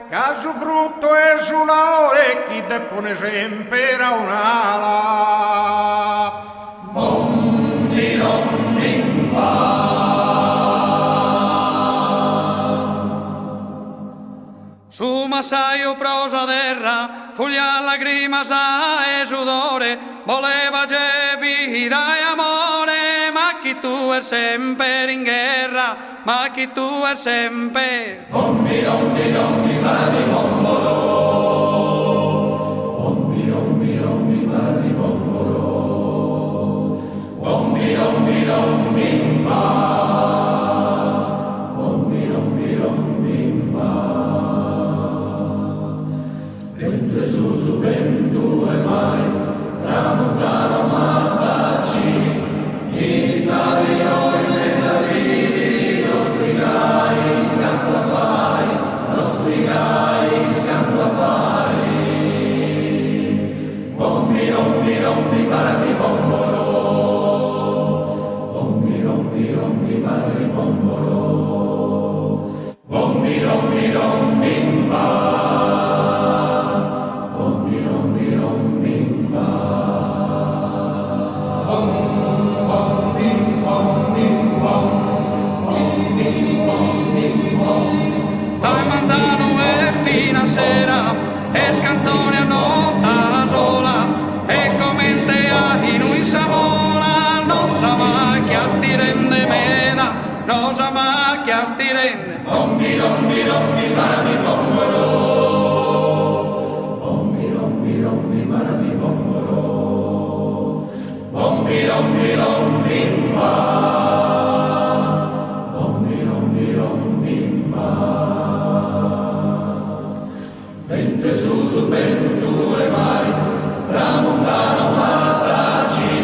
Caso frutto e sulla ore chi te pone sempre a un'ala. Bombi rombimba. Su massaio prosa terra, foglia lacrima sa e sudore, voleva che vita e amore, ma chi tu è sempre in guerra, ma chi tu è sempre. Bombi rombi rombi mari bombolo. Bombi rombi rombi mari bombolo. Bombi rombi rombi mari. Bombi rombi rombi mari. Su vento e mai tramontano mataci in stadio in mezzo a ridi nostri gai scanto a pari nostri gai scanto a pari bombi rombi rombi parati bombolo bombi rombi rombi parati bombolo bombi rombi rombi pari. Dai manzano e fino a sera, e scanzone a notte sola, e come te a in samola, non sa macchia sti rende mena, non sa macchia sti rende. Bombi rombi rombi maravi bombolo, bombi rombi rombi maravi bombolo, bombi rombi rombi ma. Vente su vento e mari, tramontano mataci,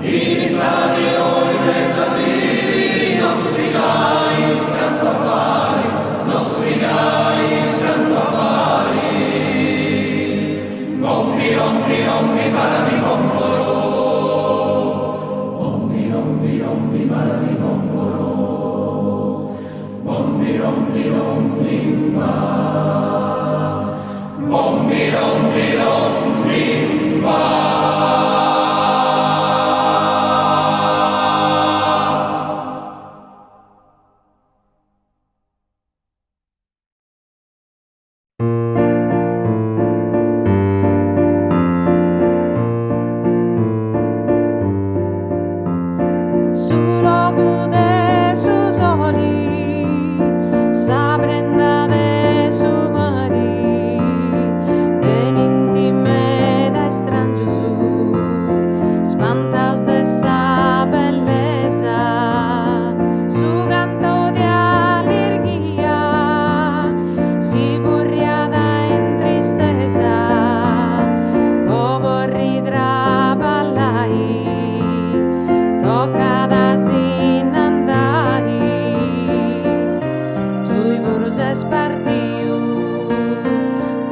in stadio in mezzo a ridi, nostri gai scanto a pari, nostri gai scanto a pari. Bombi rombi rombi maravi bombolo, bombi rombi rombi maravi bombolo, bombi rombi rombi maravi. Bombi rombi rombi mba.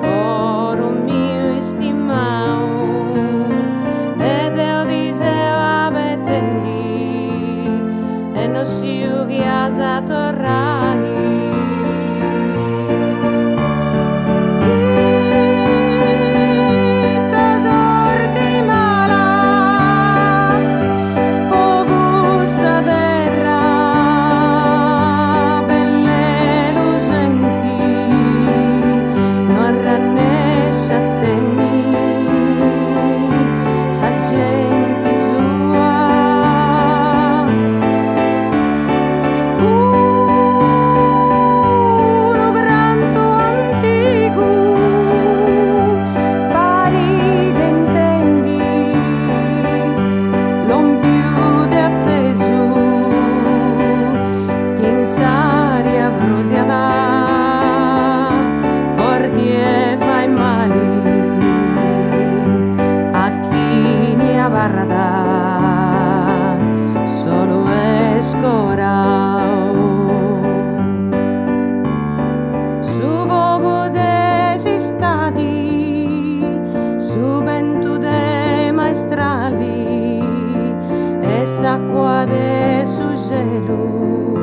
Coro mio estimao, ed eo escorao. Su vogo desi stati, su vento de maestrali, e s'acqua de su gelo,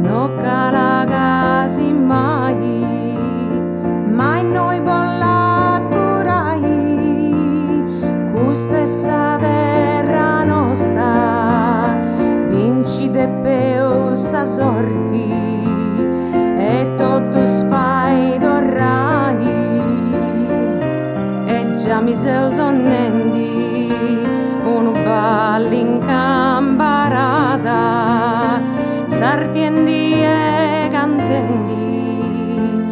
no calagasi mai, mai noi bollaturai, custessa terra nostra, vinci de peus a sorti, e totus fai dorrai, e già mi seu sonnendi, un balli in cambarada, sartiendi e cantendi,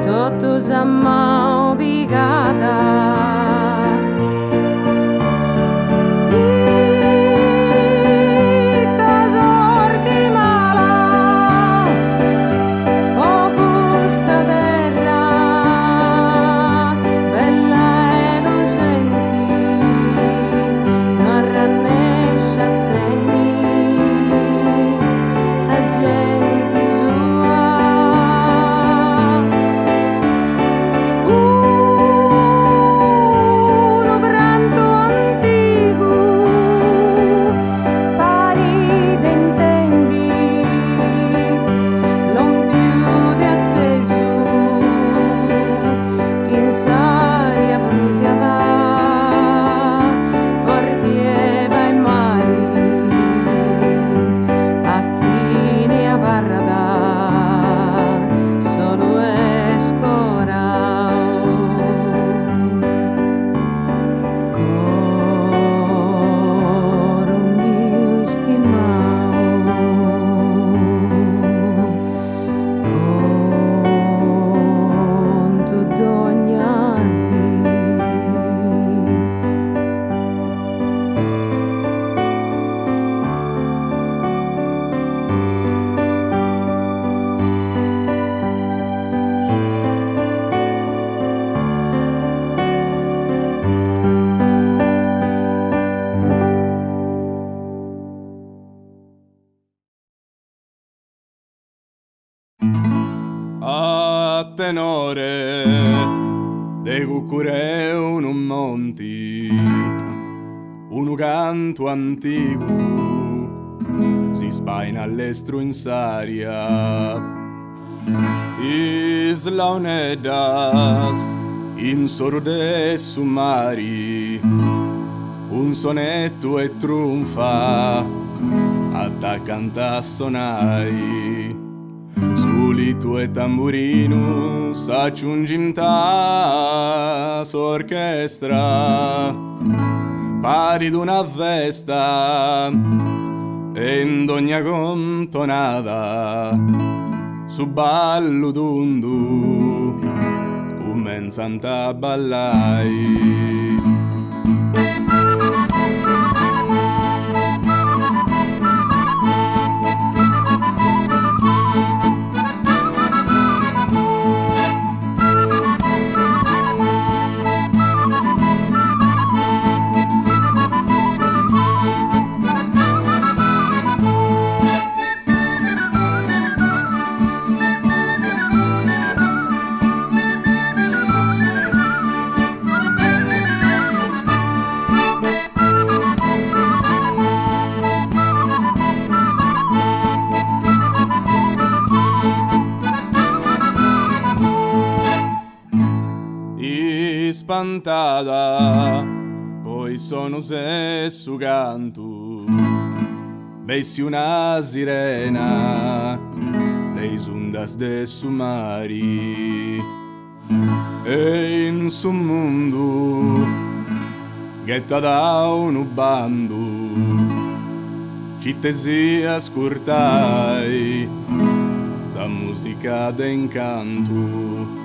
totus a mao bigada. A tenore de cucureu un monti, un canto antico si spaina all'estro in saria, isla onedas in sorde sumari, un sonetto e trunfa attaccanta a sonai. Suli tue tamburino s'aggiungimta s'orchestra pari d'una festa e in ogni contonata su ballo d'undu cominciant a ballai. Spantata, poi sono se su canto, bessi una sirena dei sundas de su mari, e in su mondo ghetta da un bando, cittesi ascoltai, sa musica d'incanto.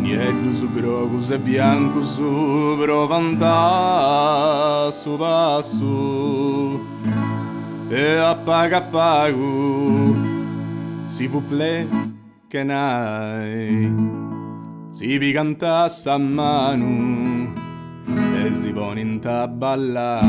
Niente su grogus e bianco su provanta su passo e appago si fu ple che nai si vi cantasse a mano e si pone in taballai.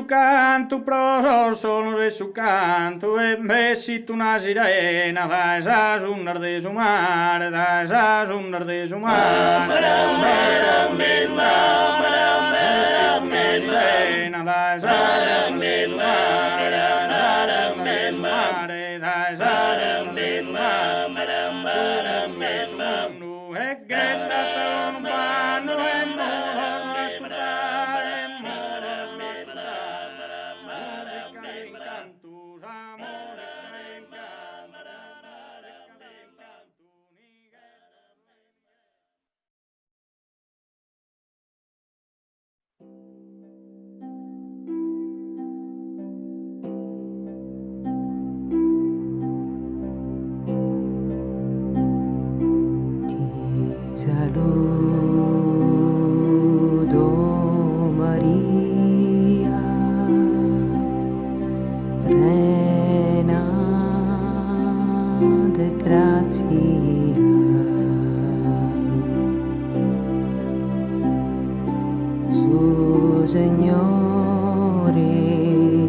su canto, proso sono de su canto, e messi tu una sirena, dai sa sunnar de su mare, dai sa sunnar de su mare, dai sa sunnar de su mare, dai sa sunnar de su mare, dai sa sunnar de su mare, e ghetta un panno e modo ascoltare, musica in canto, amore in canto, Saludo Maria, plena de gratia. Su Señor